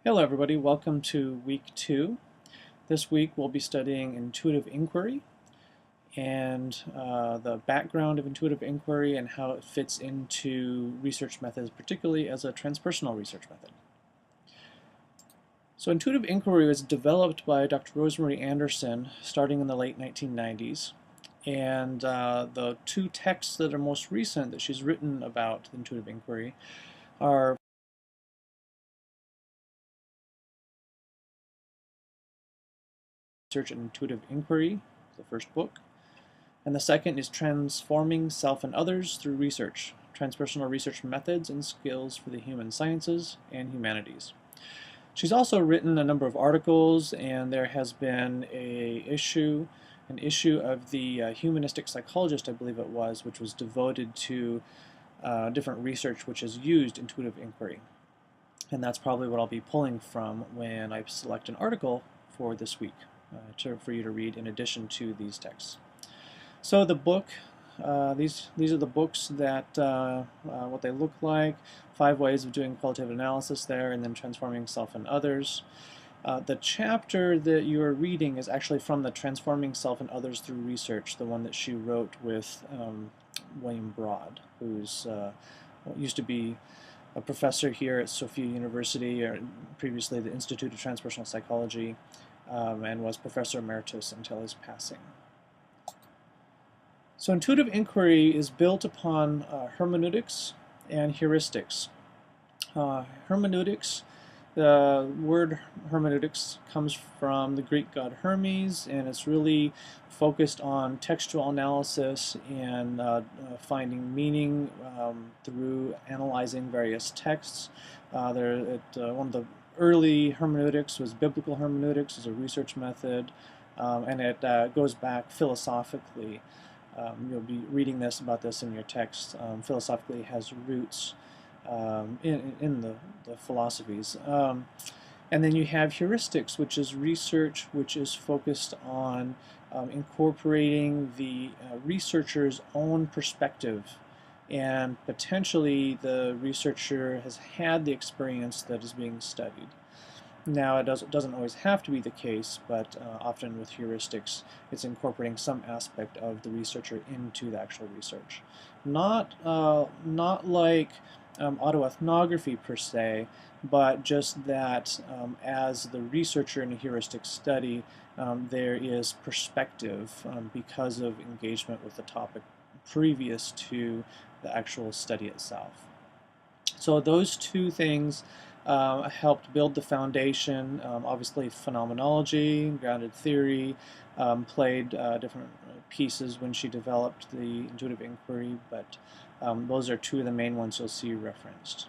Hello everybody, welcome to week 2. This week we'll be studying intuitive inquiry and the background of intuitive inquiry and how it fits into research methods, particularly as a transpersonal research method. So intuitive inquiry was developed by Dr. Rosemary Anderson starting in the late 1990s. And the two texts that are most recent that she's written about intuitive inquiry are Research and Intuitive Inquiry, the first book, and the second is Transforming Self and Others Through Research, Transpersonal Research Methods and Skills for the Human Sciences and Humanities. She's also written a number of articles, and there has been an issue of the Humanistic Psychologist, I believe it was, which was devoted to different research which has used intuitive inquiry. And that's probably what I'll be pulling from when I select an article for this week for you to read in addition to these texts. So the book, these are the books that what they look like. 5 ways of doing qualitative analysis there, and then Transforming Self and Others. The chapter that you are reading is actually from the Transforming Self and Others Through Research, the one that she wrote with William Broad, who's used to be a professor here at Sophia University, or previously the Institute of Transpersonal Psychology, and was Professor Emeritus until his passing. So intuitive inquiry is built upon hermeneutics and heuristics. Hermeneutics, the word hermeneutics comes from the Greek god Hermes, and it's really focused on textual analysis and finding meaning through analyzing various texts. One of the early hermeneutics was biblical hermeneutics as a research method, and it goes back philosophically. You'll be reading about this in your text. Philosophically has roots in the philosophies. And then you have heuristics, which is research which is focused on incorporating the researcher's own perspective, and potentially the researcher has had the experience that is being studied. Now, it doesn't always have to be the case, but often with heuristics, it's incorporating some aspect of the researcher into the actual research. Not like autoethnography per se, but just that as the researcher in a heuristic study, there is perspective because of engagement with the topic previous to the actual study itself. So those two things helped build the foundation. Obviously, phenomenology, grounded theory played different pieces when she developed the intuitive inquiry, but those are two of the main ones you'll see referenced.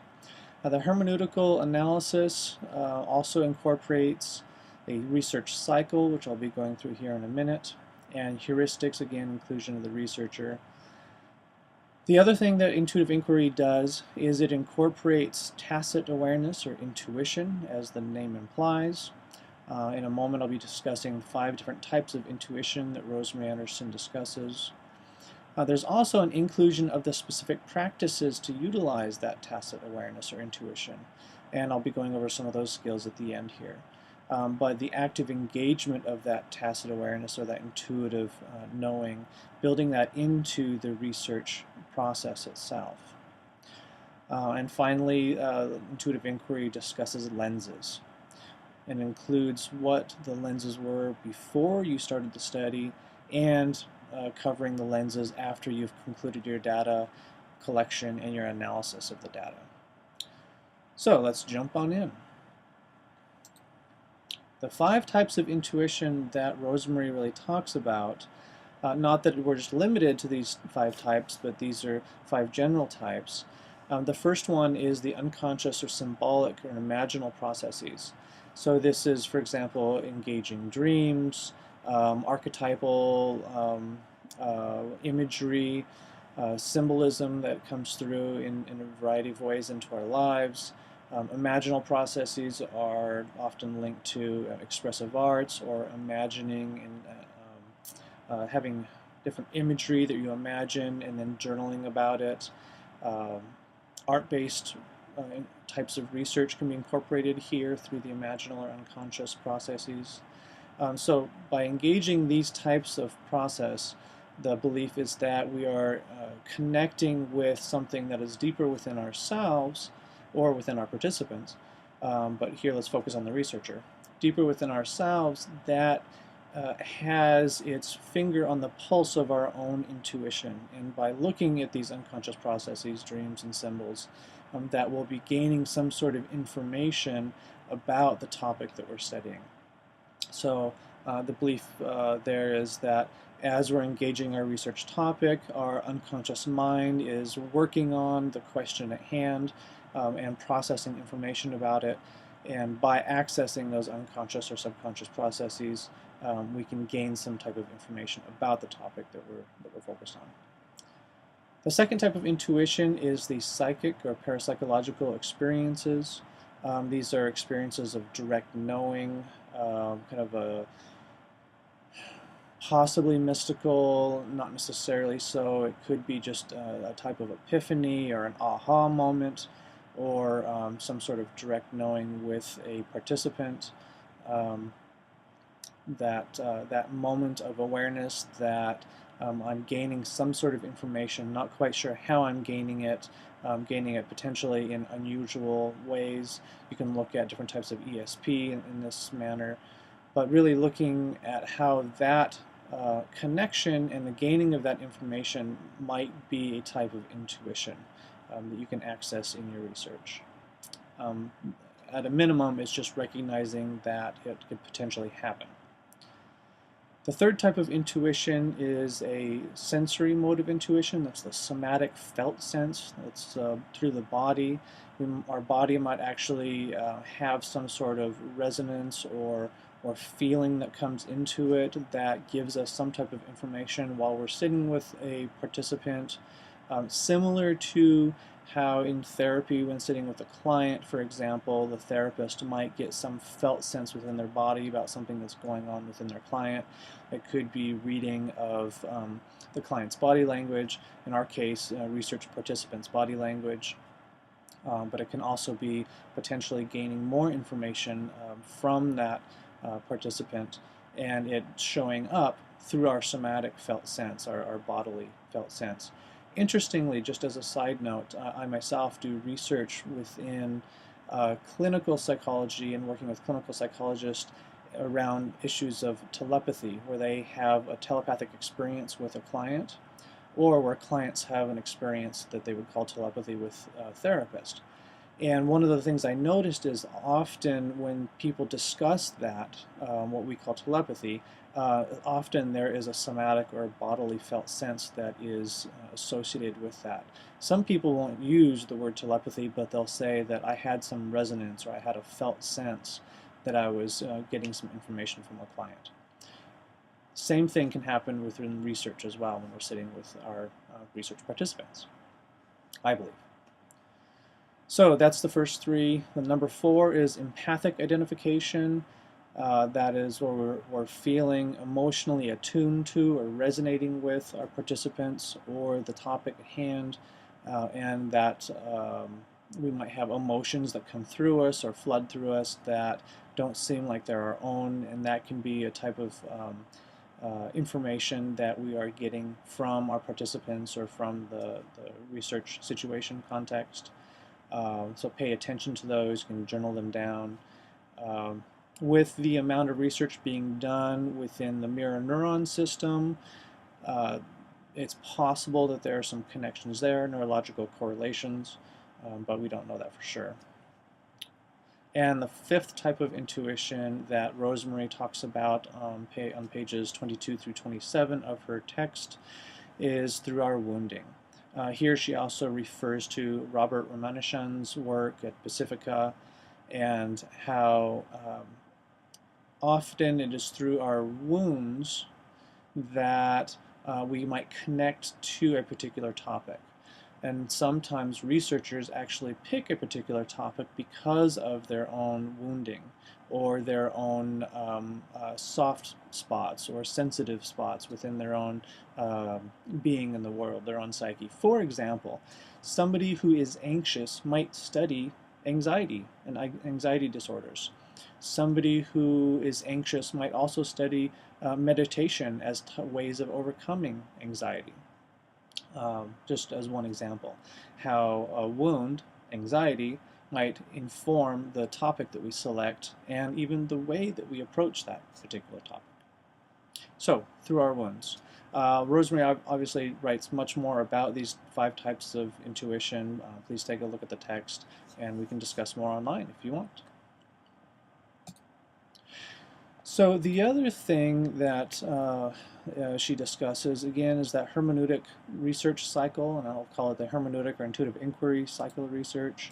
The hermeneutical analysis also incorporates a research cycle, which I'll be going through here in a minute, and heuristics, again, inclusion of the researcher. The other thing that intuitive inquiry does is it incorporates tacit awareness or intuition, as the name implies. In a moment I'll be discussing 5 different types of intuition that Rosemary Anderson discusses. There's also an inclusion of the specific practices to utilize that tacit awareness or intuition, and I'll be going over some of those skills at the end here. But the active engagement of that tacit awareness or that intuitive knowing, building that into the research process itself. And finally, intuitive inquiry discusses lenses and includes what the lenses were before you started the study and covering the lenses after you've concluded your data collection and your analysis of the data. So let's jump on in. The 5 types of intuition that Rosemary really talks about, not that we're just limited to these 5 types, but these are 5 general types. The first one is the unconscious or symbolic or imaginal processes. So this is, for example, engaging dreams, archetypal imagery, symbolism that comes through in a variety of ways into our lives. Imaginal processes are often linked to expressive arts or imagining and having different imagery that you imagine and then journaling about it. Art-based types of research can be incorporated here through the imaginal or unconscious processes. So by engaging these types of process, the belief is that we are connecting with something that is deeper within ourselves or within our participants. But here let's focus on the researcher. Deeper within ourselves that has its finger on the pulse of our own intuition. And by looking at these unconscious processes, dreams and symbols, that we'll be gaining some sort of information about the topic that we're studying. So the belief there is that as we're engaging our research topic, our unconscious mind is working on the question at hand and processing information about it. And by accessing those unconscious or subconscious processes, we can gain some type of information about the topic that we're focused on. The second type of intuition is the psychic or parapsychological experiences. These are experiences of direct knowing, kind of a possibly mystical, not necessarily so. It could be just a type of epiphany or an aha moment, or some sort of direct knowing with a participant. That moment of awareness that I'm gaining some sort of information, not quite sure how I'm gaining it potentially in unusual ways. You can look at different types of ESP in this manner, but really looking at how that connection and the gaining of that information might be a type of intuition that you can access in your research. At a minimum, it's just recognizing that it could potentially happen. The third type of intuition is a sensory mode of intuition. That's the somatic felt sense. That's through the body. Our body might actually have some sort of resonance or feeling that comes into it that gives us some type of information while we're sitting with a participant. Similar to how in therapy, when sitting with a client, for example, the therapist might get some felt sense within their body about something that's going on within their client. It could be reading of the client's body language, in our case, research participants' body language. But it can also be potentially gaining more information from that participant, and it showing up through our somatic felt sense, our bodily felt sense. Interestingly, just as a side note, I myself do research within clinical psychology and working with clinical psychologists around issues of telepathy, where they have a telepathic experience with a client, or where clients have an experience that they would call telepathy with a therapist. And one of the things I noticed is often when people discuss that, what we call telepathy, often there is a somatic or bodily felt sense that is associated with that. Some people won't use the word telepathy, but they'll say that I had some resonance or I had a felt sense that I was getting some information from a client. Same thing can happen within research as well when we're sitting with our research participants, I believe. So that's the first three. The number 4 is empathic identification. That is where we're feeling emotionally attuned to or resonating with our participants or the topic at hand, and that we might have emotions that come through us or flood through us that don't seem like they're our own, and that can be a type of information that we are getting from our participants or from the research situation context. So pay attention to those, you can journal them down. With the amount of research being done within the mirror neuron system, it's possible that there are some connections there, neurological correlations, but we don't know that for sure. And the 5th type of intuition that Rosemary talks about on pages 22 through 27 of her text is through our wounding. Here she also refers to Robert Ramanujan's work at Pacifica and how often it is through our wounds that we might connect to a particular topic. And sometimes researchers actually pick a particular topic because of their own wounding. or their own soft spots or sensitive spots within their own being in the world, their own psyche. For example, somebody who is anxious might study anxiety and anxiety disorders. Somebody who is anxious might also study meditation as ways of overcoming anxiety. Just as one example, how a wound, anxiety, might inform the topic that we select and even the way that we approach that particular topic. So, through our wounds. Rosemary obviously writes much more about these 5 types of intuition. Please take a look at the text, and we can discuss more online if you want. So the other thing that she discusses, again, is that hermeneutic research cycle, and I'll call it the hermeneutic or intuitive inquiry cycle of research.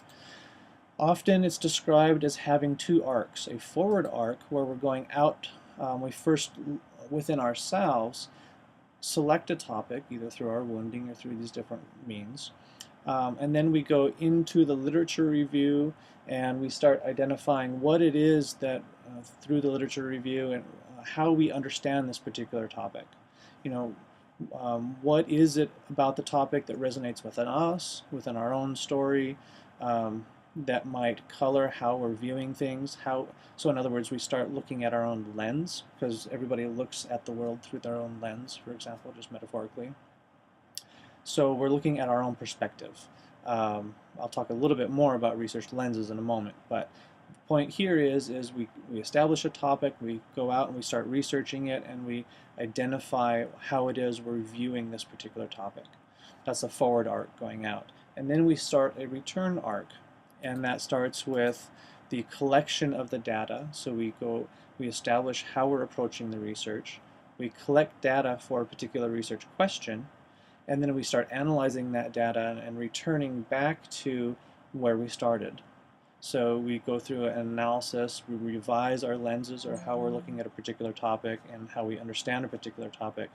Often it's described as having 2 arcs, a forward arc where we're going out, we first, within ourselves, select a topic, either through our wounding or through these different means, and then we go into the literature review and we start identifying what it is that through the literature review and how we understand this particular topic. You know, what is it about the topic that resonates within us, within our own story, that might color how we're viewing things. So in other words, we start looking at our own lens, because everybody looks at the world through their own lens, for example, just metaphorically. So we're looking at our own perspective. I'll talk a little bit more about research lenses in a moment, but the point here is we establish a topic, we go out and we start researching it, and we identify how it is we're viewing this particular topic. That's a forward arc going out. And then we start a return arc, and that starts with the collection of the data. So we establish how we're approaching the research, we collect data for a particular research question, and then we start analyzing that data and returning back to where we started. So we go through an analysis, we revise our lenses or how we're looking at a particular topic and how we understand a particular topic.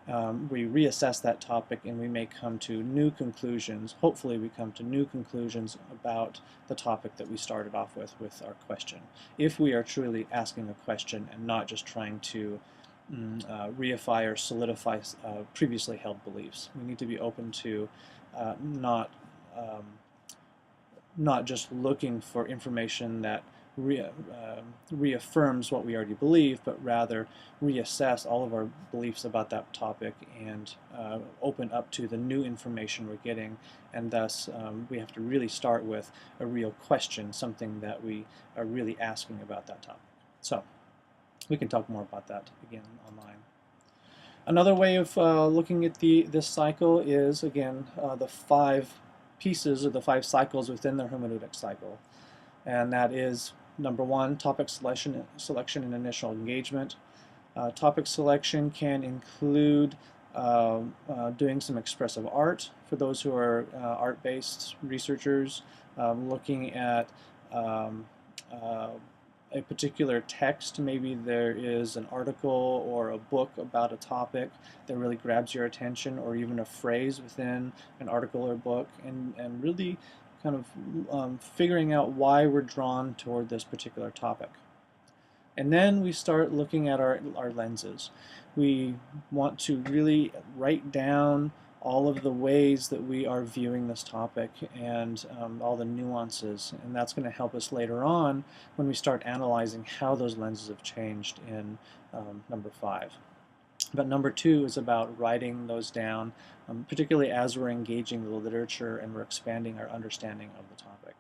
We reassess that topic and we may come to new conclusions. Hopefully we come to new conclusions about the topic that we started off with our question. If we are truly asking a question and not just trying to reify or solidify previously held beliefs. We need to be open to not just looking for information that reaffirms what we already believe, but rather reassess all of our beliefs about that topic and open up to the new information we're getting. And thus, we have to really start with a real question, something that we are really asking about that topic. So, we can talk more about that again online. Another way of looking at this cycle is, again, the 5 pieces or the 5 cycles within the hermeneutic cycle. And that is, number 1, topic selection and initial engagement. Topic selection can include doing some expressive art for those who are art-based researchers, looking at a particular text. Maybe there is an article or a book about a topic that really grabs your attention, or even a phrase within an article or book, and really kind of figuring out why we're drawn toward this particular topic. And then we start looking at our lenses. We want to really write down all of the ways that we are viewing this topic and all the nuances, and that's going to help us later on when we start analyzing how those lenses have changed in number 5. But number 2 is about writing those down, particularly as we're engaging the literature and we're expanding our understanding of the topic.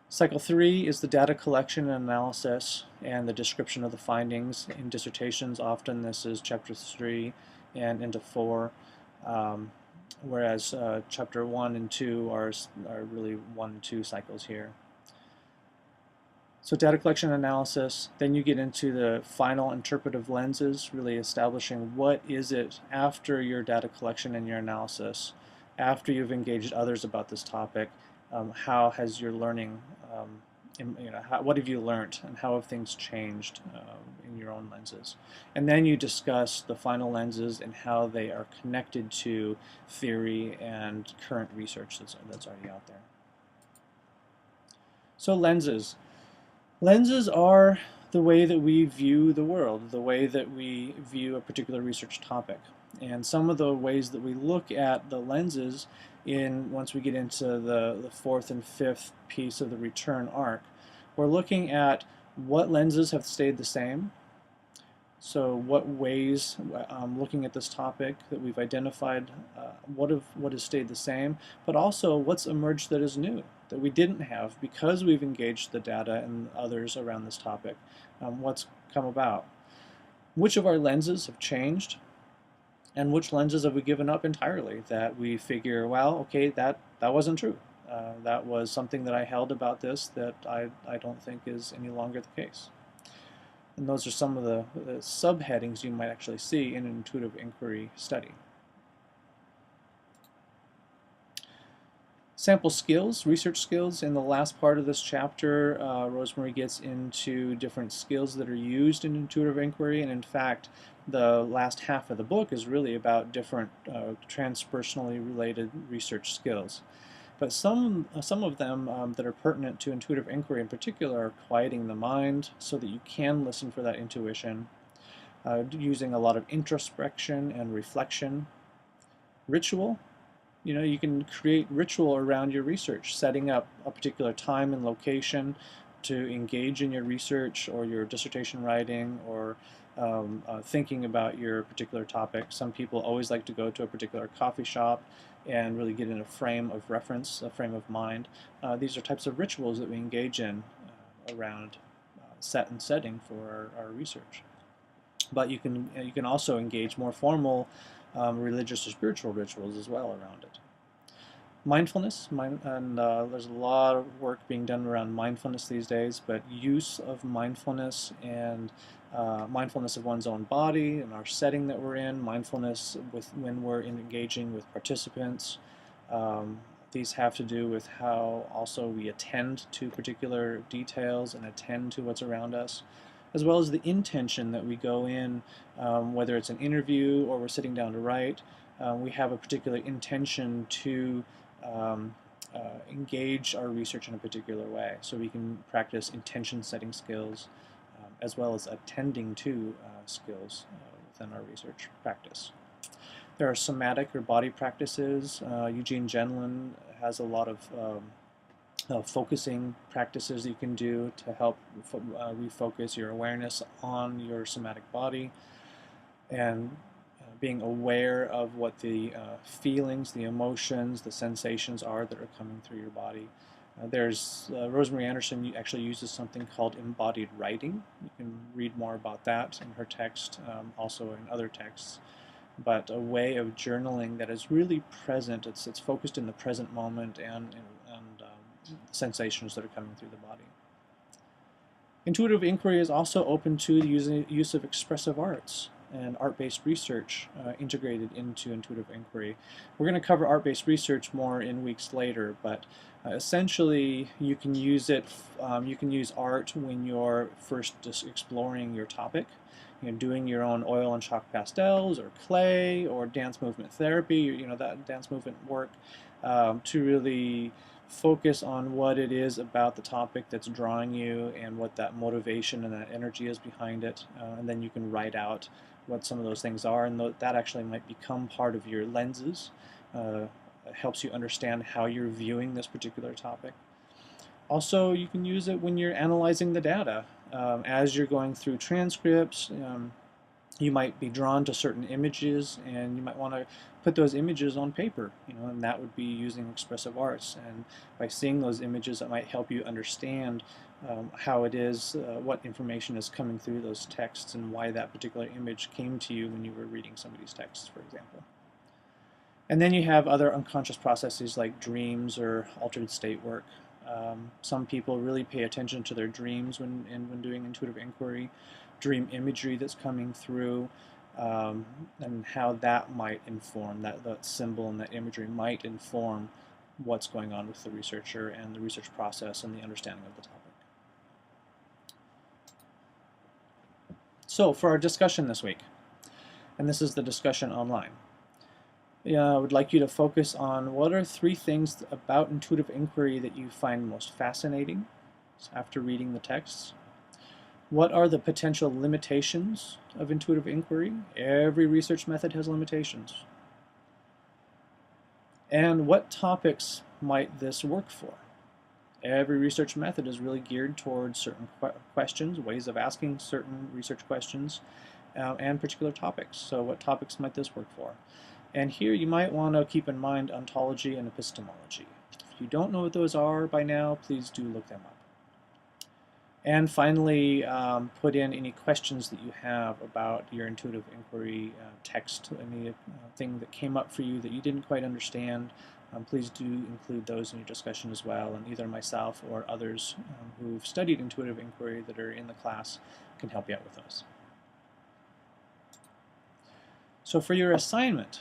Cycle 3 is the data collection and analysis and the description of the findings. In dissertations, often this is chapter 3 and into 4. Whereas chapter 1 and 2 are really 1 and 2 cycles here. So data collection and analysis, then you get into the final interpretive lenses, really establishing what is it after your data collection and your analysis, after you've engaged others about this topic, how has your learning, what have you learned and how have things changed in your own lenses. And then you discuss the final lenses and how they are connected to theory and current research that's already out there. So lenses. Lenses are the way that we view the world, the way that we view a particular research topic. And some of the ways that we look at the lenses once we get into the fourth and fifth piece of the return arc, we're looking at what lenses have stayed the same. So what ways, looking at this topic that we've identified, what has stayed the same, but also what's emerged that is new, that we didn't have because we've engaged the data and others around this topic. What's come about? Which of our lenses have changed? And which lenses have we given up entirely that we figure, well, okay, that wasn't true. That was something that I held about this that I don't think is any longer the case. And those are some of the subheadings you might actually see in an intuitive inquiry study. Sample skills, research skills. In the last part of this chapter, Rosemary gets into different skills that are used in intuitive inquiry, and in fact, the last half of the book is really about different transpersonally related research skills. But some of them that are pertinent to intuitive inquiry in particular are quieting the mind so that you can listen for that intuition, using a lot of introspection and reflection, ritual. You can create ritual around your research, setting up a particular time and location to engage in your research or your dissertation writing or thinking about your particular topic. Some people always like to go to a particular coffee shop and really get in a frame of reference, a frame of mind. These are types of rituals that we engage in around set and setting for our research. But you can also engage more formal religious or spiritual rituals as well around it. Mindfulness, there's a lot of work being done around mindfulness these days, but use of mindfulness and mindfulness of one's own body and our setting that we're in, mindfulness when we're engaging with participants. These have to do with how also we attend to particular details and attend to what's around us, as well as the intention that we go in, whether it's an interview or we're sitting down to write. We have a particular intention to engage our research in a particular way. So we can practice intention setting skills as well as attending to skills within our research practice. There are somatic or body practices. Eugene Genlin has a lot of focusing practices you can do to help refocus your awareness on your somatic body and being aware of what the feelings, the emotions, the sensations are that are coming through your body. There's Rosemary Anderson actually uses something called embodied writing. You can read more about that in her text, also in other texts. But a way of journaling that is really present. It's focused in the present moment and sensations that are coming through the body. Intuitive inquiry is also open to the use of expressive arts and art-based research integrated into intuitive inquiry. We're going to cover art-based research more in weeks later, but essentially you can use it. You can use art when you're first just exploring your topic, doing your own oil and chalk pastels or clay or dance movement therapy, that dance movement work, to really focus on what it is about the topic that's drawing you and what that motivation and that energy is behind it, and then you can write out what some of those things are, and that actually might become part of your lenses. It helps you understand how you're viewing this particular topic. Also, you can use it when you're analyzing the data. As you're going through transcripts, you might be drawn to certain images, and you might want to put those images on paper, and that would be using expressive arts. And by seeing those images, it might help you understand how it is, what information is coming through those texts, and why that particular image came to you when you were reading somebody's texts, for example. And then you have other unconscious processes like dreams or altered state work. Some people really pay attention to their dreams when doing intuitive inquiry, dream imagery that's coming through, and how that might inform, that symbol and that imagery might inform what's going on with the researcher and the research process and the understanding of the topic. So for our discussion this week, and this is the discussion online, I would like you to focus on what are 3 things about intuitive inquiry that you find most fascinating, after reading the texts. What are the potential limitations of intuitive inquiry? Every research method has limitations. And what topics might this work for? Every research method is really geared towards certain questions, ways of asking certain research questions, and particular topics. So what topics might this work for? And here you might want to keep in mind ontology and epistemology. If you don't know what those are by now, please do look them up. And finally, put in any questions that you have about your intuitive inquiry text, anything that came up for you that you didn't quite understand. Please do include those in your discussion as well, and either myself or others who've studied intuitive inquiry that are in the class can help you out with those. So for your assignment,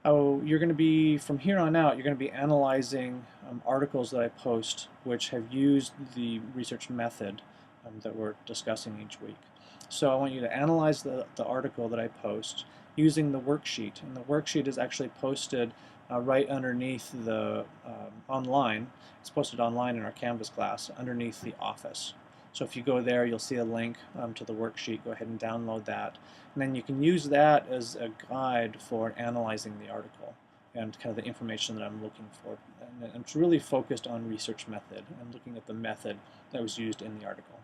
you're going to be, from here on out, you're going to be analyzing articles that I post which have used the research method that we're discussing each week. So I want you to analyze the article that I post using the worksheet. And the worksheet is actually posted right underneath the online. It's posted online in our Canvas class underneath the office. So if you go there, you'll see a link to the worksheet. Go ahead and download that. And then you can use that as a guide for analyzing the article and kind of the information that I'm looking for. And it's really focused on research method and looking at the method that was used in the article.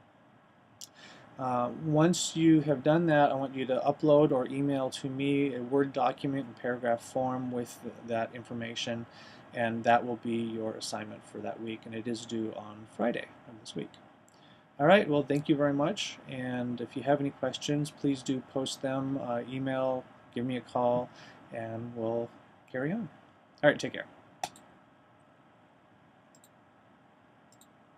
Once you have done that, I want you to upload or email to me a Word document in paragraph form with that information, and that will be your assignment for that week, and it is due on Friday of this week. All right, well, thank you very much, and if you have any questions, please do post them, email, give me a call, and we'll carry on. All right, take care.